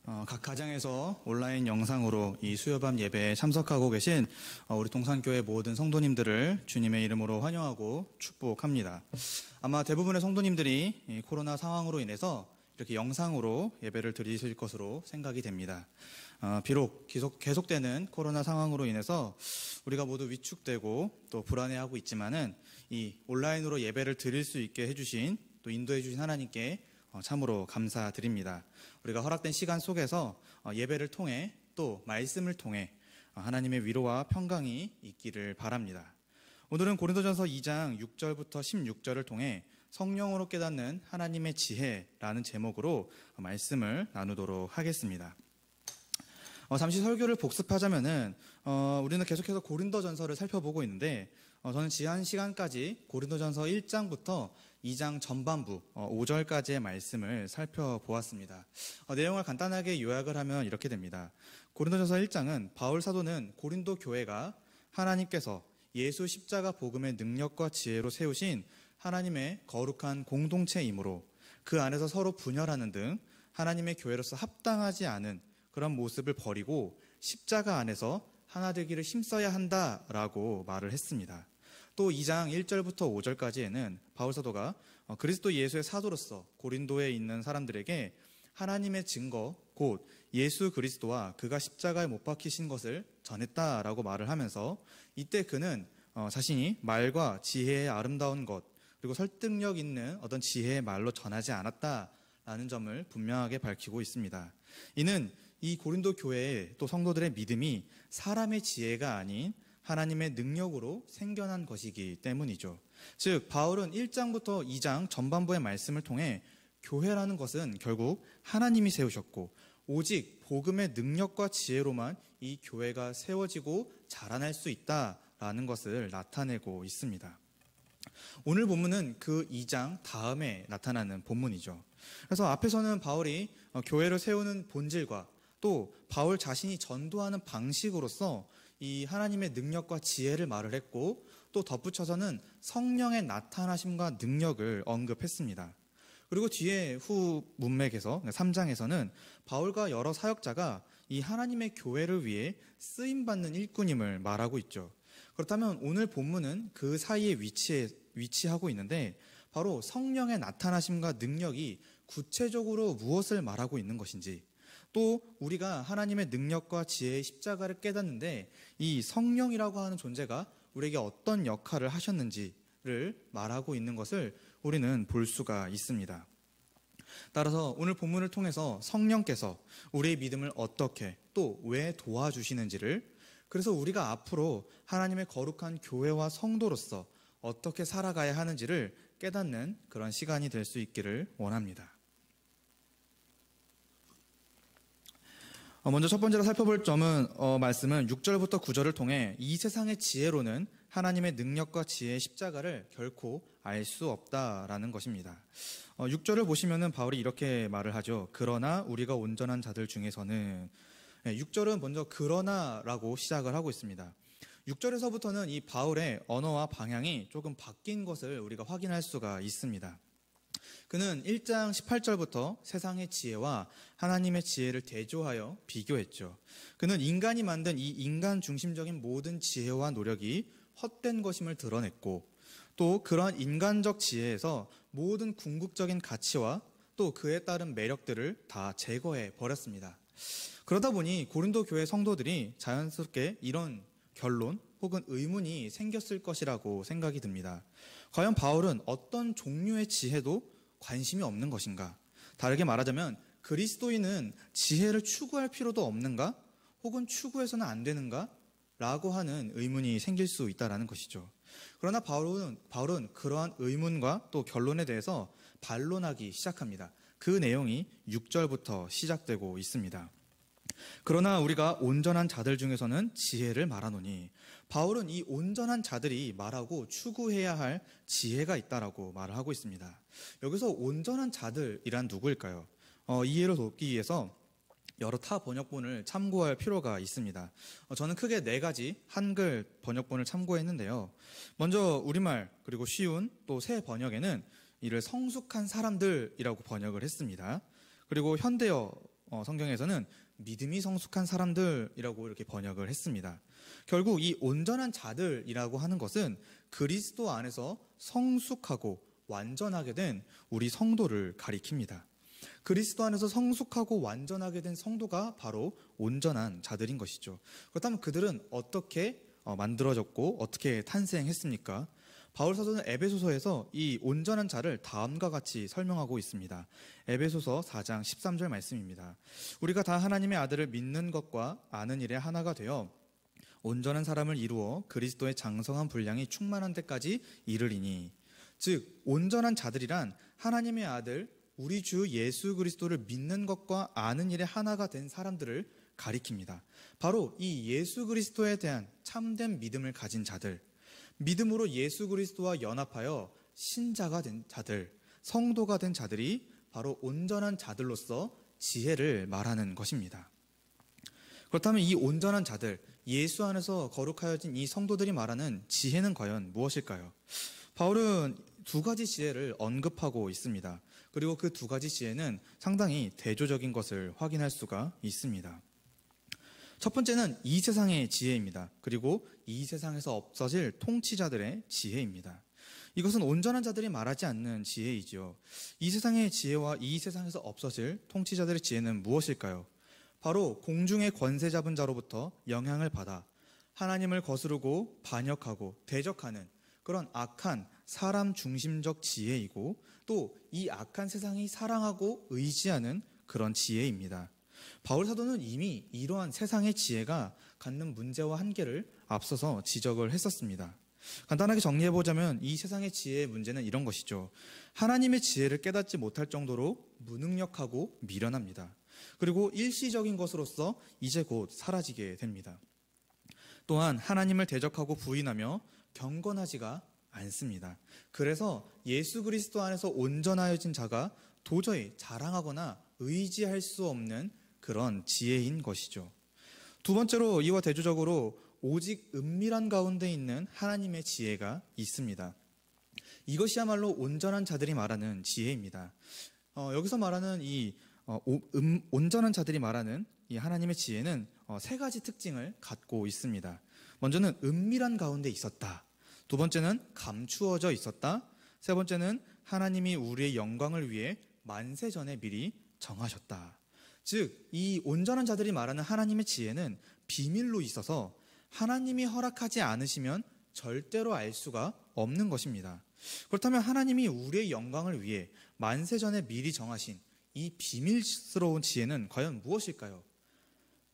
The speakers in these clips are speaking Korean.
각 가정에서 온라인 영상으로 이 수요밤 예배에 참석하고 계신 우리 동산교회 모든 성도님들을 주님의 이름으로 환영하고 축복합니다. 아마 대부분의 성도님들이 이 코로나 상황으로 인해서 이렇게 영상으로 예배를 드리실 것으로 생각이 됩니다. 비록 계속되는 코로나 상황으로 인해서 우리가 모두 위축되고 또 불안해하고 있지만은 이 온라인으로 예배를 드릴 수 있게 해주신 또 인도해 주신 하나님께 참으로 감사드립니다. 우리가 허락된 시간 속에서 예배를 통해 또 말씀을 통해 하나님의 위로와 평강이 있기를 바랍니다. 오늘은 고린도전서 2장 6절부터 16절을 통해 성령으로 깨닫는 하나님의 지혜라는 제목으로 말씀을 나누도록 하겠습니다. 잠시 설교를 복습하자면은 우리는 계속해서 고린도전서를 살펴보고 있는데 저는 지난 시간까지 고린도전서 1장부터 2장 전반부 5절까지의 말씀을 살펴보았습니다. 내용을 간단하게 요약을 하면 이렇게 됩니다. 고린도전서 1장은 바울 사도는 고린도 교회가 하나님께서 예수 십자가 복음의 능력과 지혜로 세우신 하나님의 거룩한 공동체이므로 그 안에서 서로 분열하는 등 하나님의 교회로서 합당하지 않은 그런 모습을 버리고 십자가 안에서 하나 되기를 힘써야 한다라고 말을 했습니다. 또 2장 1절부터 5절까지에는 바울 사도가 그리스도 예수의 사도로서 고린도에 있는 사람들에게 하나님의 증거 곧 예수 그리스도와 그가 십자가에 못 박히신 것을 전했다라고 말을 하면서 이때 그는 자신이 말과 지혜의 아름다운 것 그리고 설득력 있는 어떤 지혜의 말로 전하지 않았다라는 점을 분명하게 밝히고 있습니다. 이는 이 고린도 교회의 또 성도들의 믿음이 사람의 지혜가 아닌 하나님의 능력으로 생겨난 것이기 때문이죠. 즉 바울은 1장부터 2장 전반부의 말씀을 통해 교회라는 것은 결국 하나님이 세우셨고 오직 복음의 능력과 지혜로만 이 교회가 세워지고 자라날 수 있다라는 것을 나타내고 있습니다. 오늘 본문은 그 2장 다음에 나타나는 본문이죠. 그래서 앞에서는 바울이 교회를 세우는 본질과 또 바울 자신이 전도하는 방식으로서 이 하나님의 능력과 지혜를 말을 했고 또 덧붙여서는 성령의 나타나심과 능력을 언급했습니다. 그리고 뒤에 후 문맥에서 3장에서는 바울과 여러 사역자가 이 하나님의 교회를 위해 쓰임받는 일꾼임을 말하고 있죠. 그렇다면 오늘 본문은 그 사이에 위치하고 있는데 바로 성령의 나타나심과 능력이 구체적으로 무엇을 말하고 있는 것인지 또 우리가 하나님의 능력과 지혜의 십자가를 깨닫는데 이 성령이라고 하는 존재가 우리에게 어떤 역할을 하셨는지를 말하고 있는 것을 우리는 볼 수가 있습니다. 따라서 오늘 본문을 통해서 성령께서 우리의 믿음을 어떻게 또 왜 도와주시는지를 그래서 우리가 앞으로 하나님의 거룩한 교회와 성도로서 어떻게 살아가야 하는지를 깨닫는 그런 시간이 될 수 있기를 원합니다. 먼저 첫 번째로 살펴볼 점은 말씀은 6절부터 9절을 통해 이 세상의 지혜로는 하나님의 능력과 지혜의 십자가를 결코 알 수 없다라는 것입니다. 6절을 보시면은 바울이 이렇게 말을 하죠. 그러나 우리가 온전한 자들 중에서는 6절은 먼저 그러나라고 시작을 하고 있습니다. 6절에서부터는 이 바울의 언어와 방향이 조금 바뀐 것을 우리가 확인할 수가 있습니다. 그는 1장 18절부터 세상의 지혜와 하나님의 지혜를 대조하여 비교했죠. 그는 인간이 만든 이 인간 중심적인 모든 지혜와 노력이 헛된 것임을 드러냈고 또 그러한 인간적 지혜에서 모든 궁극적인 가치와 또 그에 따른 매력들을 다 제거해 버렸습니다. 그러다 보니 고린도 교회 성도들이 자연스럽게 이런 결론 혹은 의문이 생겼을 것이라고 생각이 듭니다. 과연 바울은 어떤 종류의 지혜도 관심이 없는 것인가? 다르게 말하자면 그리스도인은 지혜를 추구할 필요도 없는가? 혹은 추구해서는 안 되는가? 라고 하는 의문이 생길 수 있다는 것이죠. 그러나 바울은 그러한 의문과 또 결론에 대해서 반론하기 시작합니다. 그 내용이 6절부터 시작되고 있습니다. 그러나 우리가 온전한 자들 중에서는 지혜를 말하노니 바울은 이 온전한 자들이 말하고 추구해야 할 지혜가 있다라고 말을 하고 있습니다. 여기서 온전한 자들이란 누구일까요? 이해를 돕기 위해서 여러 타 번역본을 참고할 필요가 있습니다. 저는 크게 4가지 한글 번역본을 참고했는데요. 먼저 우리말 그리고 쉬운 또 새 번역에는 이를 성숙한 사람들이라고 번역을 했습니다. 그리고 현대어 성경에서는 믿음이 성숙한 사람들이라고 이렇게 번역을 했습니다. 결국 이 온전한 자들이라고 하는 것은 그리스도 안에서 성숙하고 완전하게 된 우리 성도를 가리킵니다. 그리스도 안에서 성숙하고 완전하게 된 성도가 바로 온전한 자들인 것이죠. 그렇다면 그들은 어떻게 만들어졌고 어떻게 탄생했습니까? 바울 사도는 에베소서에서 이 온전한 자를 다음과 같이 설명하고 있습니다. 에베소서 4장 13절 말씀입니다. 우리가 다 하나님의 아들을 믿는 것과 아는 일에 하나가 되어 온전한 사람을 이루어 그리스도의 장성한 분량이 충만한 데까지 이르리니. 즉 온전한 자들이란 하나님의 아들 우리 주 예수 그리스도를 믿는 것과 아는 일에 하나가 된 사람들을 가리킵니다. 바로 이 예수 그리스도에 대한 참된 믿음을 가진 자들, 믿음으로 예수 그리스도와 연합하여 신자가 된 자들, 성도가 된 자들이 바로 온전한 자들로서 지혜를 말하는 것입니다. 그렇다면 이 온전한 자들, 예수 안에서 거룩하여진 이 성도들이 말하는 지혜는 과연 무엇일까요? 바울은 두 가지 지혜를 언급하고 있습니다. 그리고 그 두 가지 지혜는 상당히 대조적인 것을 확인할 수가 있습니다. 첫 번째는 이 세상의 지혜입니다. 그리고 이 세상에서 없어질 통치자들의 지혜입니다. 이것은 온전한 자들이 말하지 않는 지혜이지요. 이 세상의 지혜와 이 세상에서 없어질 통치자들의 지혜는 무엇일까요? 바로 공중의 권세 잡은 자로부터 영향을 받아 하나님을 거스르고 반역하고 대적하는 그런 악한 사람 중심적 지혜이고 또 이 악한 세상이 사랑하고 의지하는 그런 지혜입니다. 바울 사도는 이미 이러한 세상의 지혜가 갖는 문제와 한계를 앞서서 지적을 했었습니다. 간단하게 정리해보자면 이 세상의 지혜의 문제는 이런 것이죠. 하나님의 지혜를 깨닫지 못할 정도로 무능력하고 미련합니다. 그리고 일시적인 것으로서 이제 곧 사라지게 됩니다. 또한 하나님을 대적하고 부인하며 경건하지가 않습니다. 그래서 예수 그리스도 안에서 온전하여진 자가 도저히 자랑하거나 의지할 수 없는 그런 지혜인 것이죠. 두 번째로 이와 대조적으로 오직 은밀한 가운데 있는 하나님의 지혜가 있습니다. 이것이야말로 온전한 자들이 말하는 지혜입니다. 여기서 말하는 온전한 자들이 말하는 이 하나님의 지혜는 세 가지 특징을 갖고 있습니다. 먼저는 은밀한 가운데 있었다. 두 번째는 감추어져 있었다. 세 번째는 하나님이 우리의 영광을 위해 만세 전에 미리 정하셨다. 즉, 이 온전한 자들이 말하는 하나님의 지혜는 비밀로 있어서 하나님이 허락하지 않으시면 절대로 알 수가 없는 것입니다. 그렇다면 하나님이 우리의 영광을 위해 만세 전에 미리 정하신 이 비밀스러운 지혜는 과연 무엇일까요?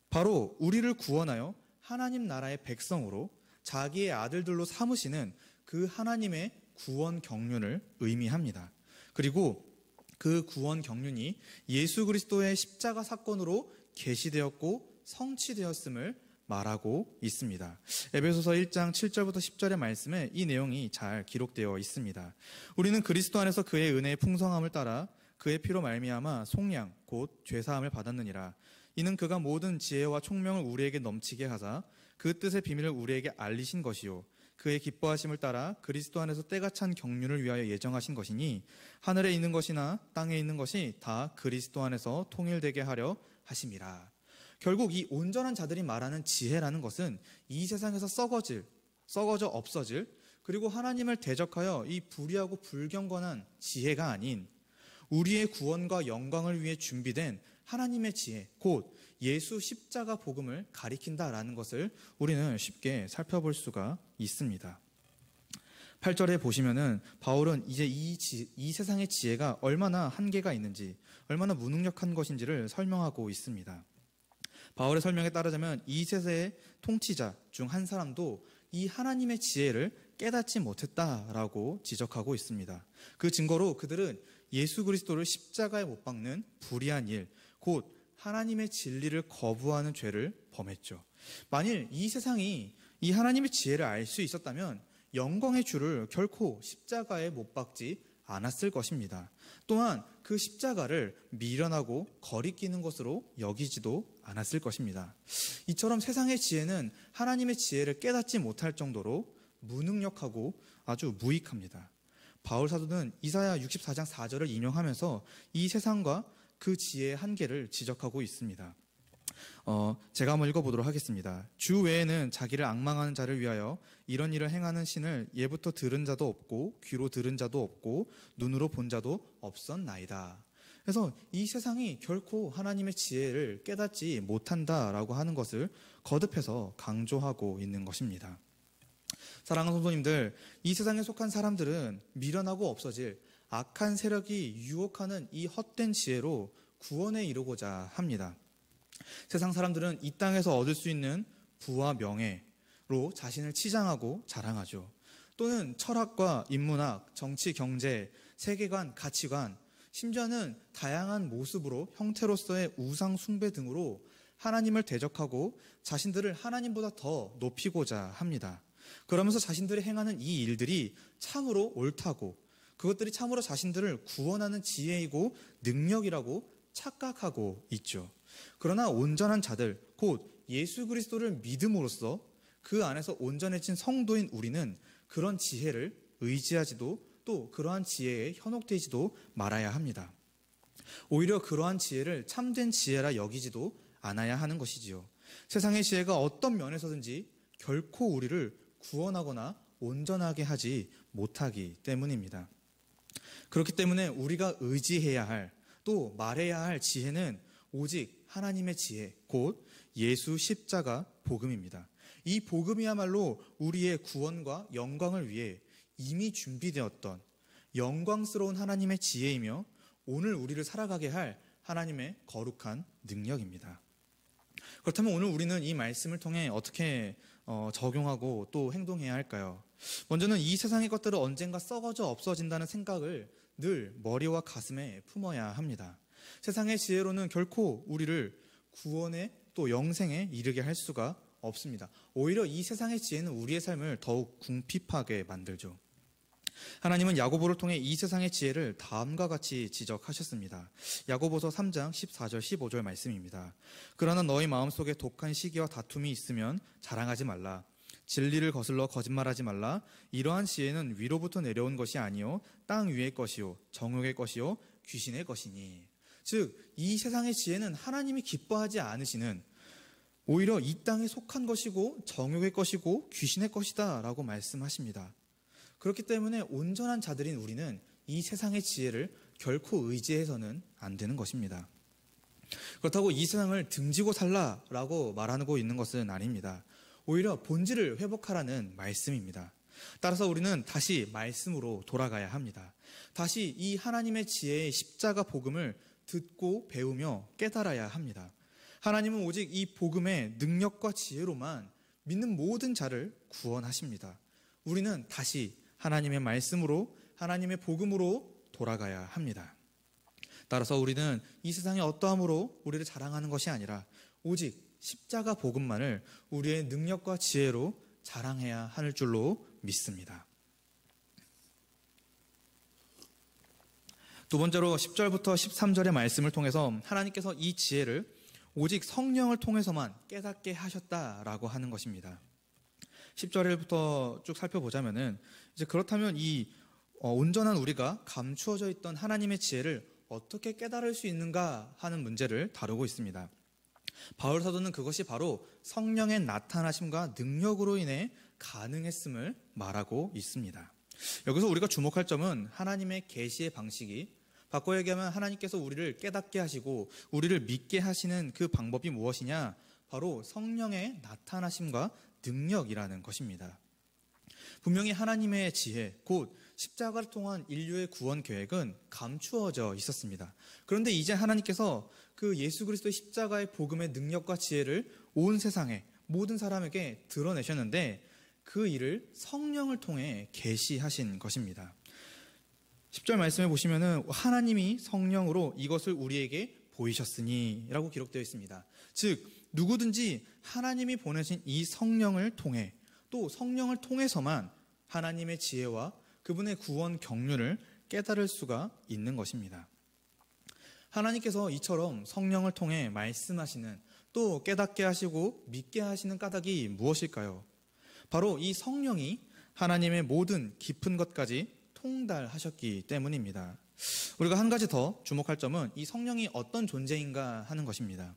바로 우리를 구원하여 하나님 나라의 백성으로 자기의 아들들로 삼으시는 그 하나님의 구원 경륜을 의미합니다. 그리고 그 구원 경륜이 예수 그리스도의 십자가 사건으로 계시되었고 성취되었음을 말하고 있습니다. 에베소서 1장 7절부터 10절의 말씀에 이 내용이 잘 기록되어 있습니다. 우리는 그리스도 안에서 그의 은혜의 풍성함을 따라 그의 피로 말미암아 속량 곧 죄사함을 받았느니라. 이는 그가 모든 지혜와 총명을 우리에게 넘치게 하사 그 뜻의 비밀을 우리에게 알리신 것이요 그의 기뻐하심을 따라 그리스도 안에서 때가 찬 경륜을 위하여 예정하신 것이니 하늘에 있는 것이나 땅에 있는 것이 다 그리스도 안에서 통일되게 하려 하심이라. 결국 이 온전한 자들이 말하는 지혜라는 것은 이 세상에서 썩어져 없어질 그리고 하나님을 대적하여 이 불의하고 불경건한 지혜가 아닌 우리의 구원과 영광을 위해 준비된 하나님의 지혜, 곧 예수 십자가 복음을 가리킨다라는 것을 우리는 쉽게 살펴볼 수가 있습니다. 8절에 보시면은 바울은 이제 이 세상의 지혜가 얼마나 한계가 있는지, 얼마나 무능력한 것인지를 설명하고 있습니다. 바울의 설명에 따르자면 이 세대의 통치자 중 한 사람도 이 하나님의 지혜를 깨닫지 못했다라고 지적하고 있습니다. 그 증거로 그들은 예수 그리스도를 십자가에 못 박는 불의한 일, 곧 하나님의 진리를 거부하는 죄를 범했죠. 만일 이 세상이 이 하나님의 지혜를 알 수 있었다면 영광의 주를 결코 십자가에 못 박지 않았을 것입니다. 또한 그 십자가를 미련하고 거리끼는 것으로 여기지도 않았을 것입니다. 이처럼 세상의 지혜는 하나님의 지혜를 깨닫지 못할 정도로 무능력하고 아주 무익합니다. 바울 사도는 이사야 64장 4절을 인용하면서 이 세상과 그 지혜의 한계를 지적하고 있습니다. 제가 한번 읽어보도록 하겠습니다. 주 외에는 자기를 앙망하는 자를 위하여 이런 일을 행하는 신을 예부터 들은 자도 없고 귀로 들은 자도 없고 눈으로 본 자도 없었나이다. 그래서 이 세상이 결코 하나님의 지혜를 깨닫지 못한다라고 하는 것을 거듭해서 강조하고 있는 것입니다. 사랑하는 성도님들, 이 세상에 속한 사람들은 미련하고 없어질 악한 세력이 유혹하는 이 헛된 지혜로 구원에 이르고자 합니다. 세상 사람들은 이 땅에서 얻을 수 있는 부와 명예로 자신을 치장하고 자랑하죠. 또는 철학과 인문학, 정치, 경제, 세계관, 가치관, 심지어는 다양한 모습으로 형태로서의 우상 숭배 등으로 하나님을 대적하고 자신들을 하나님보다 더 높이고자 합니다. 그러면서 자신들이 행하는 이 일들이 참으로 옳다고, 그것들이 참으로 자신들을 구원하는 지혜이고 능력이라고 착각하고 있죠. 그러나 온전한 자들, 곧 예수 그리스도를 믿음으로써 그 안에서 온전해진 성도인 우리는 그런 지혜를 의지하지도, 또 그러한 지혜에 현혹되지도 말아야 합니다. 오히려 그러한 지혜를 참된 지혜라 여기지도 않아야 하는 것이지요. 세상의 지혜가 어떤 면에서든지 결코 우리를 구원하거나 온전하게 하지 못하기 때문입니다. 그렇기 때문에 우리가 의지해야 할, 또 말해야 할 지혜는 오직 하나님의 지혜, 곧 예수 십자가 복음입니다. 이 복음이야말로 우리의 구원과 영광을 위해 이미 준비되었던 영광스러운 하나님의 지혜이며 오늘 우리를 살아가게 할 하나님의 거룩한 능력입니다. 그렇다면 오늘 우리는 이 말씀을 통해 어떻게 적용하고 또 행동해야 할까요? 먼저는 이 세상의 것들은 언젠가 썩어져 없어진다는 생각을 늘 머리와 가슴에 품어야 합니다. 세상의 지혜로는 결코 우리를 구원에 또 영생에 이르게 할 수가 없습니다. 오히려 이 세상의 지혜는 우리의 삶을 더욱 궁핍하게 만들죠. 하나님은 야고보를 통해 이 세상의 지혜를 다음과 같이 지적하셨습니다. 야고보서 3장 14절 15절 말씀입니다. 그러나 너희 마음속에 독한 시기와 다툼이 있으면 자랑하지 말라. 진리를 거슬러 거짓말하지 말라. 이러한 지혜는 위로부터 내려온 것이 아니요 땅 위의 것이요 정욕의 것이요 귀신의 것이니. 즉 이 세상의 지혜는 하나님이 기뻐하지 않으시는, 오히려 이 땅에 속한 것이고 정욕의 것이고 귀신의 것이다 라고 말씀하십니다. 그렇기 때문에 온전한 자들인 우리는 이 세상의 지혜를 결코 의지해서는 안 되는 것입니다. 그렇다고 이 세상을 등지고 살라라고 말하고 있는 것은 아닙니다. 오히려 본질을 회복하라는 말씀입니다. 따라서 우리는 다시 말씀으로 돌아가야 합니다. 다시 이 하나님의 지혜의 십자가 복음을 듣고 배우며 깨달아야 합니다. 하나님은 오직 이 복음의 능력과 지혜로만 믿는 모든 자를 구원하십니다. 우리는 다시 하나님의 말씀으로, 하나님의 복음으로 돌아가야 합니다. 따라서 우리는 이 세상의 어떠함으로 우리를 자랑하는 것이 아니라 오직 십자가 복음만을 우리의 능력과 지혜로 자랑해야 할 줄로 믿습니다. 두 번째로 10절부터 13절의 말씀을 통해서 하나님께서 이 지혜를 오직 성령을 통해서만 깨닫게 하셨다라고 하는 것입니다. 10절부터 쭉 살펴보자면은 이제 그렇다면 이 온전한 우리가 감추어져 있던 하나님의 지혜를 어떻게 깨달을 수 있는가 하는 문제를 다루고 있습니다. 바울 사도는 그것이 바로 성령의 나타나심과 능력으로 인해 가능했음을 말하고 있습니다. 여기서 우리가 주목할 점은 하나님의 계시의 방식이, 바꿔 얘기하면 하나님께서 우리를 깨닫게 하시고 우리를 믿게 하시는 그 방법이 무엇이냐? 바로 성령의 나타나심과 능력이라는 것입니다. 분명히 하나님의 지혜, 곧 십자가를 통한 인류의 구원 계획은 감추어져 있었습니다. 그런데 이제 하나님께서 그 예수 그리스도의 십자가의 복음의 능력과 지혜를 온 세상에 모든 사람에게 드러내셨는데 그 일을 성령을 통해 계시하신 것입니다. 10절 말씀에 보시면은 하나님이 성령으로 이것을 우리에게 보이셨으니 라고 기록되어 있습니다. 즉 누구든지 하나님이 보내신 이 성령을 통해, 또 성령을 통해서만 하나님의 지혜와 그분의 구원 경륜을 깨달을 수가 있는 것입니다. 하나님께서 이처럼 성령을 통해 말씀하시는, 또 깨닫게 하시고 믿게 하시는 까닭이 무엇일까요? 바로 이 성령이 하나님의 모든 깊은 것까지 통달하셨기 때문입니다. 우리가 한 가지 더 주목할 점은 이 성령이 어떤 존재인가 하는 것입니다.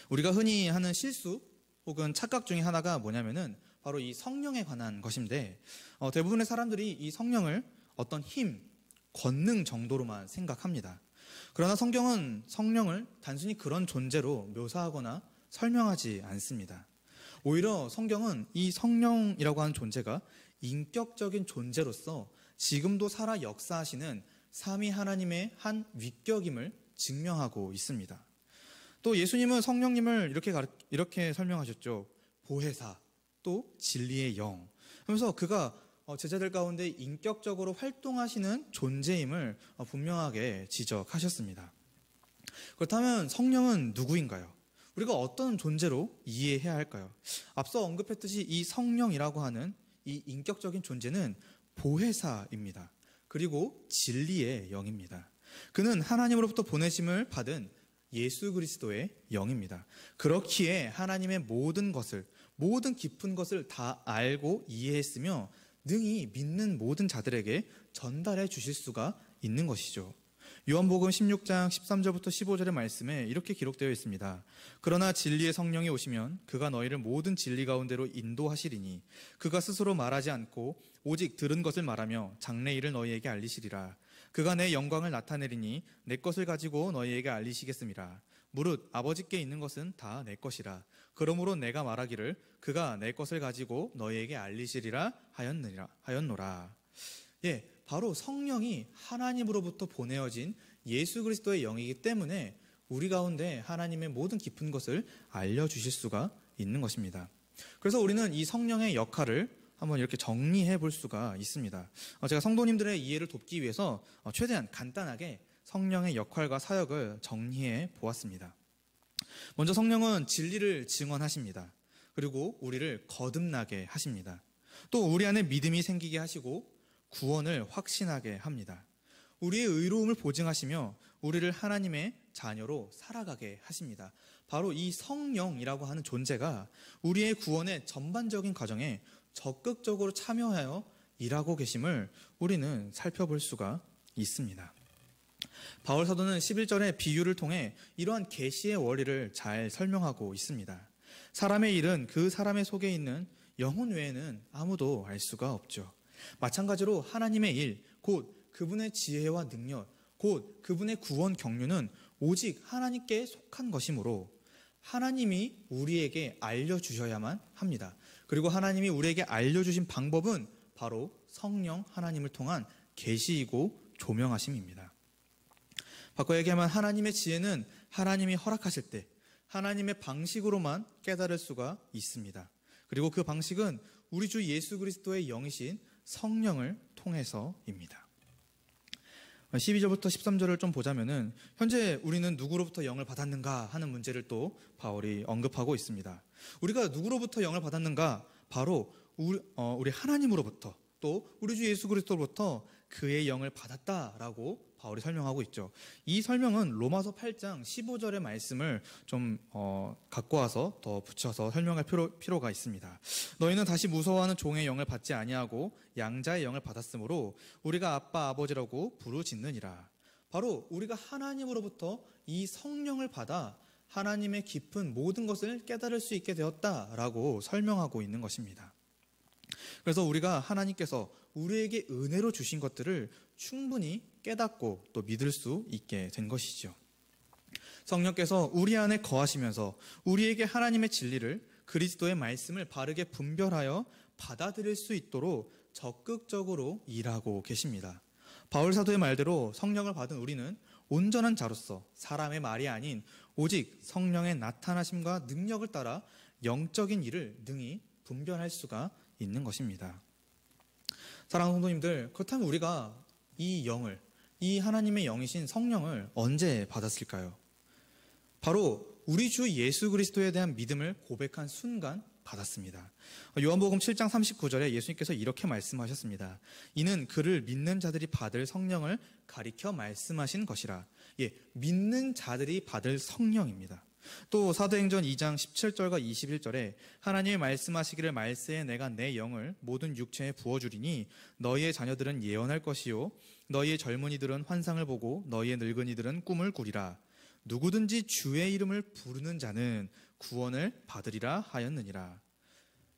우리가 흔히 하는 실수 혹은 착각 중에 하나가 뭐냐면은 바로 이 성령에 관한 것인데, 대부분의 사람들이 이 성령을 어떤 힘, 권능 정도로만 생각합니다. 그러나 성경은 성령을 단순히 그런 존재로 묘사하거나 설명하지 않습니다. 오히려 성경은 이 성령이라고 하는 존재가 인격적인 존재로서 지금도 살아 역사하시는 삼위 하나님의 한 위격임을 증명하고 있습니다. 또 예수님은 성령님을 이렇게 설명하셨죠. 보혜사, 또 진리의 영. 하면서 그가 제자들 가운데 인격적으로 활동하시는 존재임을 분명하게 지적하셨습니다. 그렇다면 성령은 누구인가요? 우리가 어떤 존재로 이해해야 할까요? 앞서 언급했듯이 이 성령이라고 하는 이 인격적인 존재는 보혜사입니다. 그리고 진리의 영입니다. 그는 하나님으로부터 보내심을 받은 예수 그리스도의 영입니다. 그렇기에 하나님의 모든 깊은 것을 다 알고 이해했으며 능히 믿는 모든 자들에게 전달해 주실 수가 있는 것이죠. 요한복음 16장 13절부터 15절의 말씀에 이렇게 기록되어 있습니다. 그러나 진리의 성령이 오시면 그가 너희를 모든 진리 가운데로 인도하시리니 그가 스스로 말하지 않고 오직 들은 것을 말하며 장래 일을 너희에게 알리시리라. 그가 내 영광을 나타내리니 내 것을 가지고 너희에게 알리시겠음이라. 무릇 아버지께 있는 것은 다 내 것이라. 그러므로 내가 말하기를 그가 내 것을 가지고 너희에게 알리시리라 하였노라. 바로 성령이 하나님으로부터 보내어진 예수 그리스도의 영이기 때문에 우리 가운데 하나님의 모든 깊은 것을 알려주실 수가 있는 것입니다. 그래서 우리는 이 성령의 역할을 한번 이렇게 정리해 볼 수가 있습니다. 제가 성도님들의 이해를 돕기 위해서 최대한 간단하게 성령의 역할과 사역을 정리해 보았습니다. 먼저 성령은 진리를 증언하십니다. 그리고 우리를 거듭나게 하십니다. 또 우리 안에 믿음이 생기게 하시고 구원을 확신하게 합니다. 우리의 의로움을 보증하시며 우리를 하나님의 자녀로 살아가게 하십니다. 바로 이 성령이라고 하는 존재가 우리의 구원의 전반적인 과정에 적극적으로 참여하여 일하고 계심을 우리는 살펴볼 수가 있습니다. 바울 사도는 11절의 비유를 통해 이러한 계시의 원리를 잘 설명하고 있습니다. 사람의 일은 그 사람의 속에 있는 영혼 외에는 아무도 알 수가 없죠. 마찬가지로 하나님의 일, 곧 그분의 지혜와 능력, 곧 그분의 구원 경륜은 오직 하나님께 속한 것이므로 하나님이 우리에게 알려주셔야만 합니다. 그리고 하나님이 우리에게 알려주신 방법은 바로 성령 하나님을 통한 계시이고 조명하심입니다. 바꿔 얘기하면 하나님의 지혜는 하나님이 허락하실 때 하나님의 방식으로만 깨달을 수가 있습니다. 그리고 그 방식은 우리 주 예수 그리스도의 영이신 성령을 통해서입니다. 12절부터 13절을 좀 보자면은 현재 우리는 누구로부터 영을 받았는가 하는 문제를 또 바울이 언급하고 있습니다. 우리가 누구로부터 영을 받았는가? 바로 우리 하나님으로부터, 또 우리 주 예수 그리스도로부터 그의 영을 받았다라고 바울이 설명하고 있죠. 이 설명은 로마서 8장 15절의 말씀을 좀 갖고 와서 더 붙여서 설명할 필요가 있습니다. 너희는 다시 무서워하는 종의 영을 받지 아니하고 양자의 영을 받았으므로 우리가 아빠 아버지라고 부르짖느니라. 바로 우리가 하나님으로부터 이 성령을 받아 하나님의 깊은 모든 것을 깨달을 수 있게 되었다라고 설명하고 있는 것입니다. 그래서 우리가 하나님께서 우리에게 은혜로 주신 것들을 충분히 깨닫고 또 믿을 수 있게 된 것이죠. 성령께서 우리 안에 거하시면서 우리에게 하나님의 진리를, 그리스도의 말씀을 바르게 분별하여 받아들일 수 있도록 적극적으로 일하고 계십니다. 바울 사도의 말대로 성령을 받은 우리는 온전한 자로서 사람의 말이 아닌 오직 성령의 나타나심과 능력을 따라 영적인 일을 능히 분별할 수가 있는 것입니다. 사랑하는 성도님들, 그렇다면 우리가 이 영을, 이 하나님의 영이신 성령을 언제 받았을까요? 바로 우리 주 예수 그리스도에 대한 믿음을 고백한 순간 받았습니다. 요한복음 7장 39절에 예수님께서 이렇게 말씀하셨습니다. 이는 그를 믿는 자들이 받을 성령을 가리켜 말씀하신 것이라. 믿는 자들이 받을 성령입니다. 또 사도행전 2장 17절과 21절에 하나님이 말씀하시기를 말세에 내가 내 영을 모든 육체에 부어주리니 너희의 자녀들은 예언할 것이요 너희의 젊은이들은 환상을 보고 너희의 늙은이들은 꿈을 꾸리라. 누구든지 주의 이름을 부르는 자는 구원을 받으리라 하였느니라.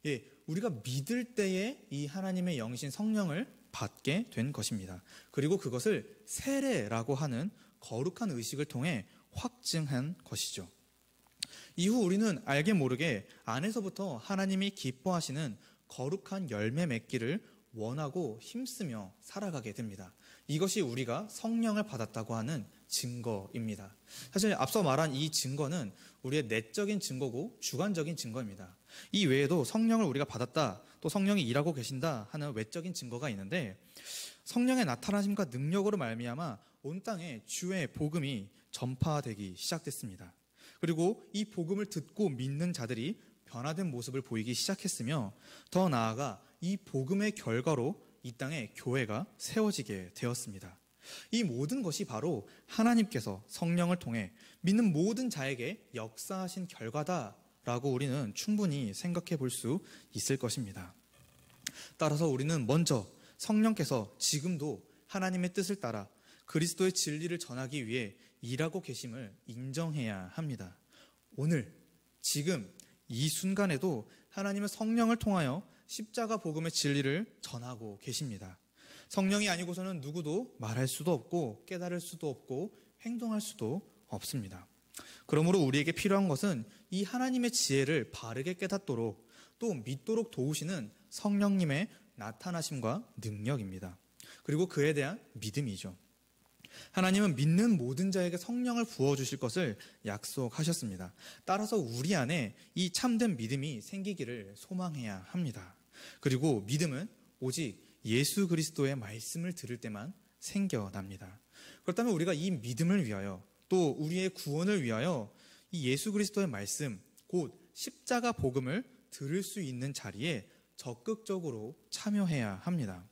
예, 우리가 믿을 때에 이 하나님의 영이신 성령을 받게 된 것입니다. 그리고 그것을 세례라고 하는 거룩한 의식을 통해 확증한 것이죠. 이후 우리는 알게 모르게 안에서부터 하나님이 기뻐하시는 거룩한 열매 맺기를 원하고 힘쓰며 살아가게 됩니다. 이것이 우리가 성령을 받았다고 하는 증거입니다. 사실 앞서 말한 이 증거는 우리의 내적인 증거고 주관적인 증거입니다. 이 외에도 성령을 우리가 받았다, 또 성령이 일하고 계신다 하는 외적인 증거가 있는데, 성령의 나타나심과 능력으로 말미암아 온 땅에 주의 복음이 전파되기 시작됐습니다. 그리고 이 복음을 듣고 믿는 자들이 변화된 모습을 보이기 시작했으며, 더 나아가 이 복음의 결과로 이 땅에 교회가 세워지게 되었습니다. 이 모든 것이 바로 하나님께서 성령을 통해 믿는 모든 자에게 역사하신 결과다라고 우리는 충분히 생각해 볼 수 있을 것입니다. 따라서 우리는 먼저 성령께서 지금도 하나님의 뜻을 따라 그리스도의 진리를 전하기 위해 일하고 계심을 인정해야 합니다. 오늘, 지금, 이 순간에도 하나님은 성령을 통하여 십자가 복음의 진리를 전하고 계십니다. 성령이 아니고서는 누구도 말할 수도 없고 깨달을 수도 없고 행동할 수도 없습니다. 그러므로 우리에게 필요한 것은 이 하나님의 지혜를 바르게 깨닫도록 또 믿도록 도우시는 성령님의 나타나심과 능력입니다. 그리고 그에 대한 믿음이죠. 하나님은 믿는 모든 자에게 성령을 부어주실 것을 약속하셨습니다. 따라서 우리 안에 이 참된 믿음이 생기기를 소망해야 합니다. 그리고 믿음은 오직 예수 그리스도의 말씀을 들을 때만 생겨납니다. 그렇다면 우리가 이 믿음을 위하여 또 우리의 구원을 위하여 이 예수 그리스도의 말씀, 곧 십자가 복음을 들을 수 있는 자리에 적극적으로 참여해야 합니다.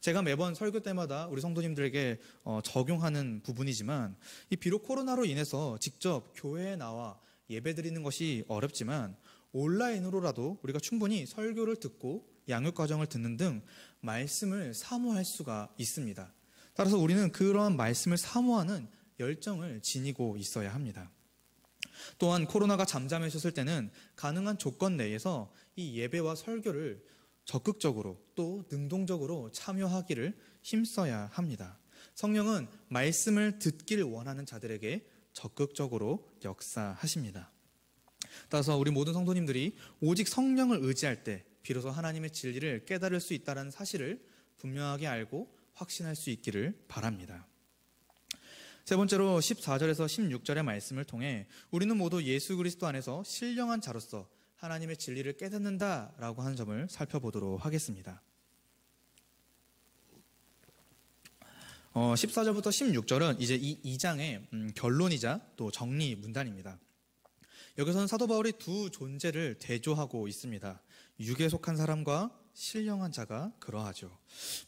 제가 매번 설교 때마다 우리 성도님들에게 적용하는 부분이지만, 이 비록 코로나로 인해서 직접 교회에 나와 예배드리는 것이 어렵지만 온라인으로라도 우리가 충분히 설교를 듣고 양육과정을 듣는 등 말씀을 사모할 수가 있습니다. 따라서 우리는 그러한 말씀을 사모하는 열정을 지니고 있어야 합니다. 또한 코로나가 잠잠해졌을 때는 가능한 조건 내에서 이 예배와 설교를 적극적으로 또 능동적으로 참여하기를 힘써야 합니다. 성령은 말씀을 듣길 원하는 자들에게 적극적으로 역사하십니다. 따라서 우리 모든 성도님들이 오직 성령을 의지할 때 비로소 하나님의 진리를 깨달을 수 있다는 사실을 분명하게 알고 확신할 수 있기를 바랍니다. 세 번째로 14절에서 16절의 말씀을 통해 우리는 모두 예수 그리스도 안에서 신령한 자로서 하나님의 진리를 깨닫는다라고 하는 점을 살펴보도록 하겠습니다. 14절부터 16절은 이제 이 2장의 결론이자 또 정리 문단입니다. 여기서는 사도 바울이 두 존재를 대조하고 있습니다. 육에 속한 사람과 신령한 자가 그러하죠.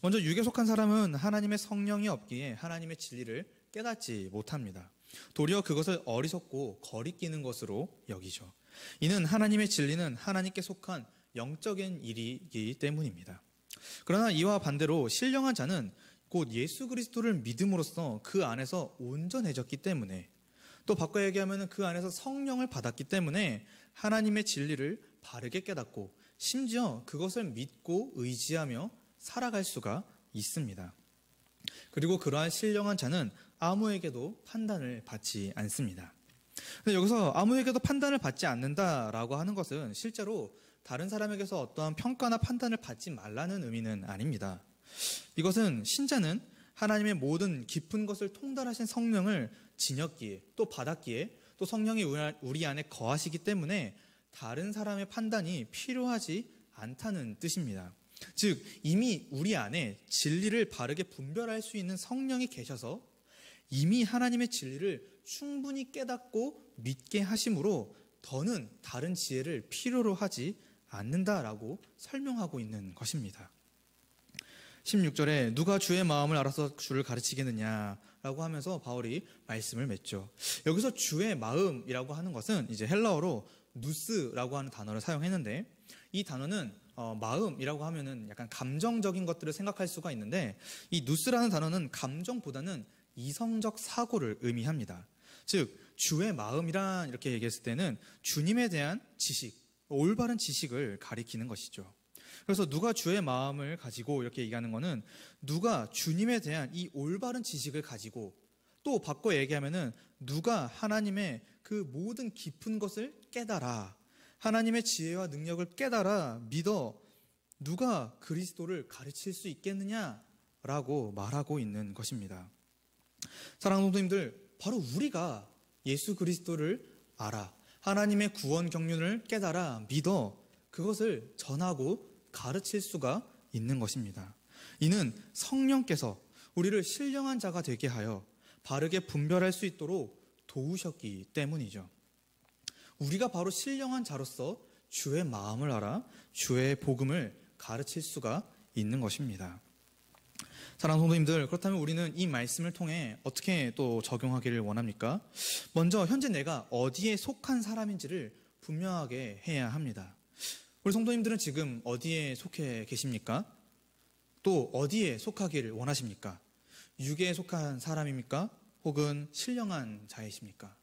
먼저 육에 속한 사람은 하나님의 성령이 없기에 하나님의 진리를 깨닫지 못합니다. 도리어 그것을 어리석고 거리끼는 것으로 여기죠. 이는 하나님의 진리는 하나님께 속한 영적인 일이기 때문입니다. 그러나 이와 반대로 신령한 자는 곧 예수 그리스도를 믿음으로써 그 안에서 온전해졌기 때문에, 또 바꿔 얘기하면 그 안에서 성령을 받았기 때문에 하나님의 진리를 바르게 깨닫고 심지어 그것을 믿고 의지하며 살아갈 수가 있습니다. 그리고 그러한 신령한 자는 아무에게도 판단을 받지 않습니다. 근데 여기서 아무에게도 판단을 받지 않는다라고 하는 것은 실제로 다른 사람에게서 어떠한 평가나 판단을 받지 말라는 의미는 아닙니다. 이것은 신자는 하나님의 모든 깊은 것을 통달하신 성령을 지녔기에 또 받았기에 또 성령이 우리 안에 거하시기 때문에 다른 사람의 판단이 필요하지 않다는 뜻입니다. 즉 이미 우리 안에 진리를 바르게 분별할 수 있는 성령이 계셔서 이미 하나님의 진리를 충분히 깨닫고 믿게 하심으로 더는 다른 지혜를 필요로 하지 않는다라고 설명하고 있는 것입니다. 16절에 누가 주의 마음을 알아서 주를 가르치겠느냐 라고 하면서 바울이 말씀을 맺죠. 여기서 주의 마음이라고 하는 것은 이제 헬라어로 누스라고 하는 단어를 사용했는데, 이 단어는 마음이라고 하면은 약간 감정적인 것들을 생각할 수가 있는데, 이 누스라는 단어는 감정보다는 이성적 사고를 의미합니다. 즉 주의 마음이란 이렇게 얘기했을 때는 주님에 대한 지식, 올바른 지식을 가리키는 것이죠. 그래서 누가 주의 마음을 가지고 이렇게 얘기하는 것은 누가 주님에 대한 이 올바른 지식을 가지고, 또 바꿔 얘기하면은 누가 하나님의 그 모든 깊은 것을 깨달아, 하나님의 지혜와 능력을 깨달아 믿어 누가 그리스도를 가르칠 수 있겠느냐라고 말하고 있는 것입니다. 사랑하는 성도님들, 바로 우리가 예수 그리스도를 알아, 하나님의 구원 경륜을 깨달아 믿어 그것을 전하고 가르칠 수가 있는 것입니다. 이는 성령께서 우리를 신령한 자가 되게 하여 바르게 분별할 수 있도록 도우셨기 때문이죠. 우리가 바로 신령한 자로서 주의 마음을 알아 주의 복음을 가르칠 수가 있는 것입니다. 사랑하는 성도님들, 그렇다면 우리는 이 말씀을 통해 어떻게 또 적용하기를 원합니까? 먼저 현재 내가 어디에 속한 사람인지를 분명하게 해야 합니다. 우리 성도님들은 지금 어디에 속해 계십니까? 또 어디에 속하기를 원하십니까? 육에 속한 사람입니까? 혹은 신령한 자이십니까?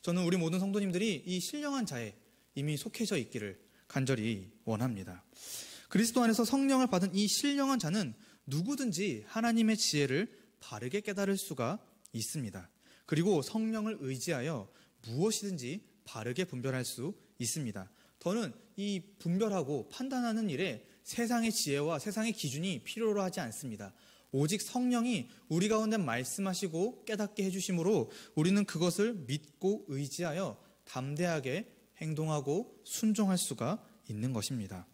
저는 우리 모든 성도님들이 이 신령한 자에 이미 속해져 있기를 간절히 원합니다. 그리스도 안에서 성령을 받은 이 신령한 자는 누구든지 하나님의 지혜를 바르게 깨달을 수가 있습니다. 그리고 성령을 의지하여 무엇이든지 바르게 분별할 수 있습니다. 더는 이 분별하고 판단하는 일에 세상의 지혜와 세상의 기준이 필요로 하지 않습니다. 오직 성령이 우리 가운데 말씀하시고 깨닫게 해주심으로 우리는 그것을 믿고 의지하여 담대하게 행동하고 순종할 수가 있는 것입니다.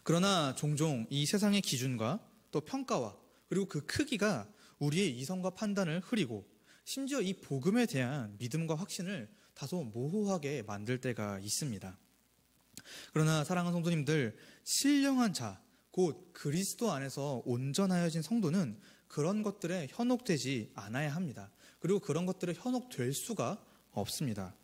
그러나 종종 이 세상의 기준과 또 평가와 그리고 그 크기가 우리의 이성과 판단을 흐리고 심지어 이 복음에 대한 믿음과 확신을 다소 모호하게 만들 때가 있습니다. 그러나 사랑하는 성도님들, 신령한 자, 곧 그리스도 안에서 온전하여진 성도는 그런 것들에 현혹되지 않아야 합니다. 그리고 그런 것들에 현혹될 수가 없습니다.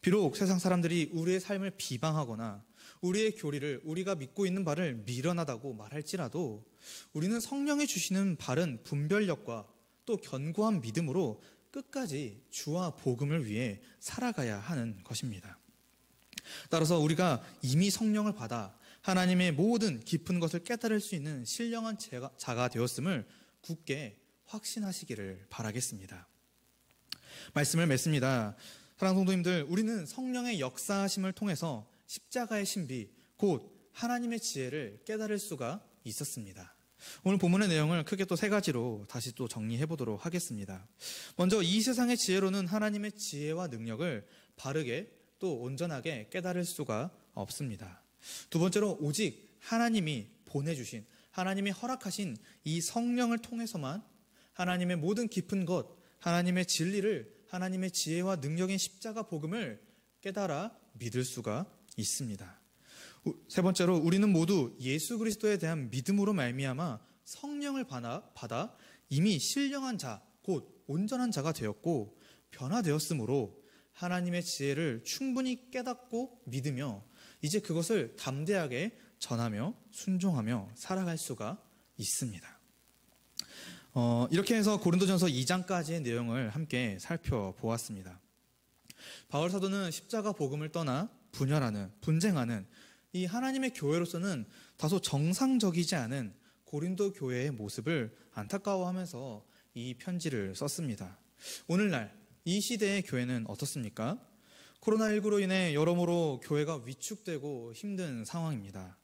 비록 세상 사람들이 우리의 삶을 비방하거나 우리의 교리를, 우리가 믿고 있는 바를 미련하다고 말할지라도 우리는 성령이 주시는 바른 분별력과 또 견고한 믿음으로 끝까지 주와 복음을 위해 살아가야 하는 것입니다. 따라서 우리가 이미 성령을 받아 하나님의 모든 깊은 것을 깨달을 수 있는 신령한 자가 되었음을 굳게 확신하시기를 바라겠습니다. 말씀을 맺습니다. 사랑하는 성도님들, 우리는 성령의 역사하심을 통해서 십자가의 신비, 곧 하나님의 지혜를 깨달을 수가 있었습니다. 오늘 본문의 내용을 크게 또 세 가지로 다시 또 정리해 보도록 하겠습니다. 먼저 이 세상의 지혜로는 하나님의 지혜와 능력을 바르게 또 온전하게 깨달을 수가 없습니다. 두 번째로 오직 하나님이 보내주신, 하나님이 허락하신 이 성령을 통해서만 하나님의 모든 깊은 것, 하나님의 진리를, 하나님의 지혜와 능력인 십자가 복음을 깨달아 믿을 수가 있습니다. 세 번째로 우리는 모두 예수 그리스도에 대한 믿음으로 말미암아 성령을 받아 이미 신령한 자, 곧 온전한 자가 되었고 변화되었으므로 하나님의 지혜를 충분히 깨닫고 믿으며 이제 그것을 담대하게 전하며 순종하며 살아갈 수가 있습니다. 이렇게 해서 고린도전서 2장까지의 내용을 함께 살펴보았습니다. 바울 사도는 십자가 복음을 떠나 분쟁하는 이 하나님의 교회로서는 다소 정상적이지 않은 고린도 교회의 모습을 안타까워하면서 이 편지를 썼습니다. 오늘날 이 시대의 교회는 어떻습니까? 코로나19로 인해 여러모로 교회가 위축되고 힘든 상황입니다.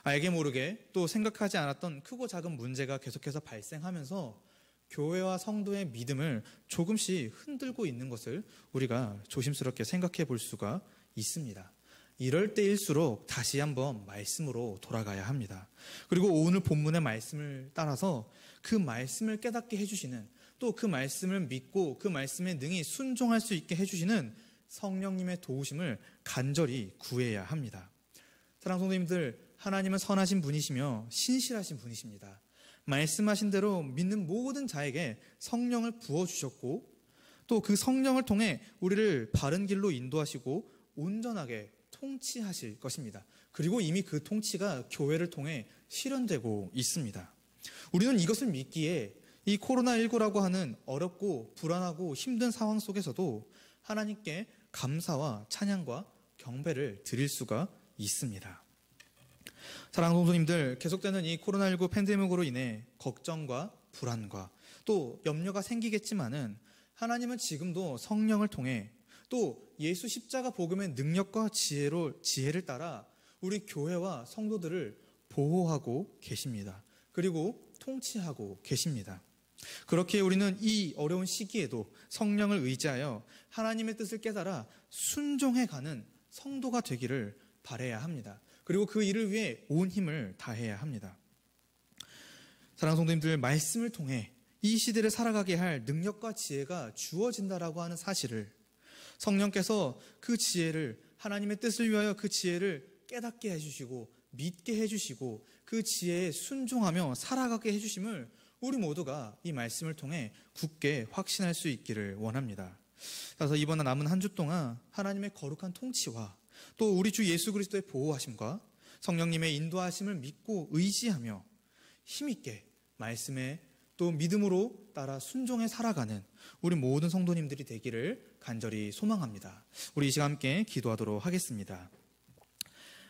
알게 모르게 또 생각하지 않았던 크고 작은 문제가 계속해서 발생하면서 교회와 성도의 믿음을 조금씩 흔들고 있는 것을 우리가 조심스럽게 생각해 볼 수가 있습니다. 이럴 때일수록 다시 한번 말씀으로 돌아가야 합니다. 그리고 오늘 본문의 말씀을 따라서 그 말씀을 깨닫게 해주시는, 또 그 말씀을 믿고 그 말씀에 능히 순종할 수 있게 해주시는 성령님의 도우심을 간절히 구해야 합니다. 사랑하는 성도님들, 하나님은 선하신 분이시며 신실하신 분이십니다. 말씀하신 대로 믿는 모든 자에게 성령을 부어주셨고 또 그 성령을 통해 우리를 바른 길로 인도하시고 온전하게 통치하실 것입니다. 그리고 이미 그 통치가 교회를 통해 실현되고 있습니다. 우리는 이것을 믿기에 이 코로나19라고 하는 어렵고 불안하고 힘든 상황 속에서도 하나님께 감사와 찬양과 경배를 드릴 수가 있습니다. 사랑하는 성도님들, 계속되는 이 코로나19 팬데믹으로 인해 걱정과 불안과 또 염려가 생기겠지만은 하나님은 지금도 성령을 통해 또 예수 십자가 복음의 능력과 지혜를 따라 우리 교회와 성도들을 보호하고 계십니다. 그리고 통치하고 계십니다. 그렇게 우리는 이 어려운 시기에도 성령을 의지하여 하나님의 뜻을 깨달아 순종해가는 성도가 되기를 바라야 합니다. 그리고 그 일을 위해 온 힘을 다해야 합니다. 사랑하는 성도님들, 말씀을 통해 이 시대를 살아가게 할 능력과 지혜가 주어진다라고 하는 사실을 성령께서 그 지혜를 하나님의 뜻을 위하여 그 지혜를 깨닫게 해주시고 믿게 해주시고 그 지혜에 순종하며 살아가게 해주심을 우리 모두가 이 말씀을 통해 굳게 확신할 수 있기를 원합니다. 그래서 이번 남은 한 주 동안 하나님의 거룩한 통치와 또 우리 주 예수 그리스도의 보호하심과 성령님의 인도하심을 믿고 의지하며 힘있게 말씀에 또 믿음으로 따라 순종해 살아가는 우리 모든 성도님들이 되기를 간절히 소망합니다. 우리 이 시간 함께 기도하도록 하겠습니다.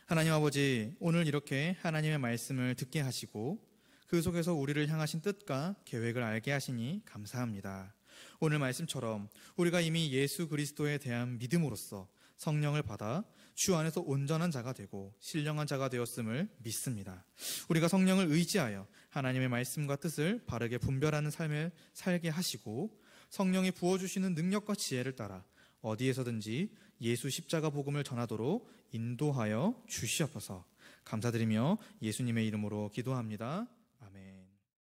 하나님 아버지, 오늘 이렇게 하나님의 말씀을 듣게 하시고 그 속에서 우리를 향하신 뜻과 계획을 알게 하시니 감사합니다. 오늘 말씀처럼 우리가 이미 예수 그리스도에 대한 믿음으로써 성령을 받아 주 안에서 온전한 자가 되고 신령한 자가 되었음을 믿습니다. 우리가 성령을 의지하여 하나님의 말씀과 뜻을 바르게 분별하는 삶을 살게 하시고 성령이 부어주시는 능력과 지혜를 따라 어디에서든지 예수 십자가 복음을 전하도록 인도하여 주시옵소서. 감사드리며 예수님의 이름으로 기도합니다.